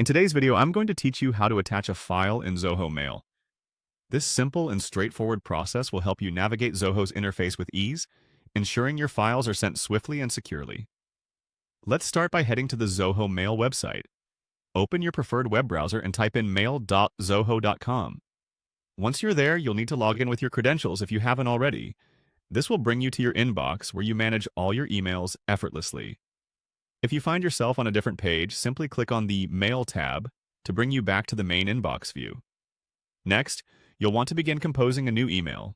In today's video, I'm going to teach you how to attach a file in Zoho Mail. This simple and straightforward process will help you navigate Zoho's interface with ease, ensuring your files are sent swiftly and securely. Let's start by heading to the Zoho Mail website. Open your preferred web browser and type in mail.zoho.com. Once you're there, you'll need to log in with your credentials if you haven't already. This will bring you to your inbox where you manage all your emails effortlessly. If you find yourself on a different page, simply click on the Mail tab to bring you back to the main inbox view. Next, you'll want to begin composing a new email.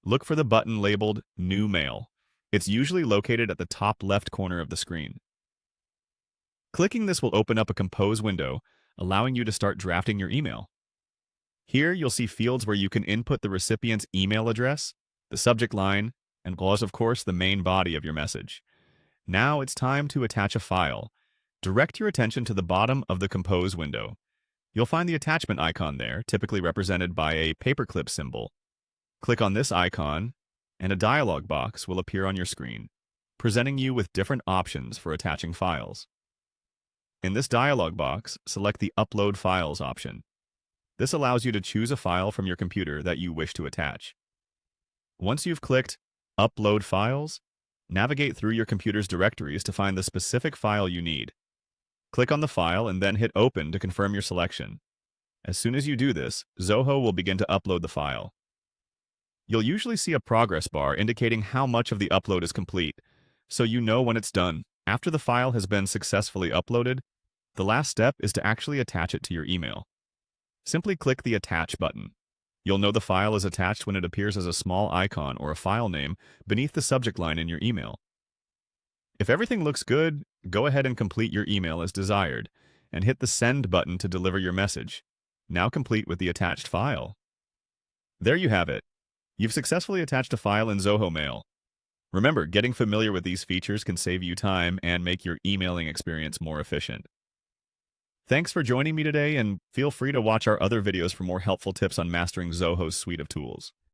Look for the button labeled New Mail. It's usually located at the top left corner of the screen. Clicking this will open up a Compose window, allowing you to start drafting your email. Here, you'll see fields where you can input the recipient's email address, the subject line, and of course, the main body of your message. Now it's time to attach a file. Direct your attention to the bottom of the Compose window. You'll find the attachment icon there, typically represented by a paperclip symbol. Click on this icon, and a dialog box will appear on your screen, presenting you with different options for attaching files. In this dialog box, select the Upload Files option. This allows you to choose a file from your computer that you wish to attach. Once you've clicked Upload Files, navigate through your computer's directories to find the specific file you need. Click on the file and then hit Open to confirm your selection. As soon as you do this, Zoho will begin to upload the file. You'll usually see a progress bar indicating how much of the upload is complete, so you know when it's done. After the file has been successfully uploaded, the last step is to actually attach it to your email. Simply click the Attach button. You'll know the file is attached when it appears as a small icon or a file name beneath the subject line in your email. If everything looks good, go ahead and complete your email as desired, and hit the Send button to deliver your message, now complete with the attached file. There you have it. You've successfully attached a file in Zoho Mail. Remember, getting familiar with these features can save you time and make your emailing experience more efficient. Thanks for joining me today, and feel free to watch our other videos for more helpful tips on mastering Zoho's suite of tools.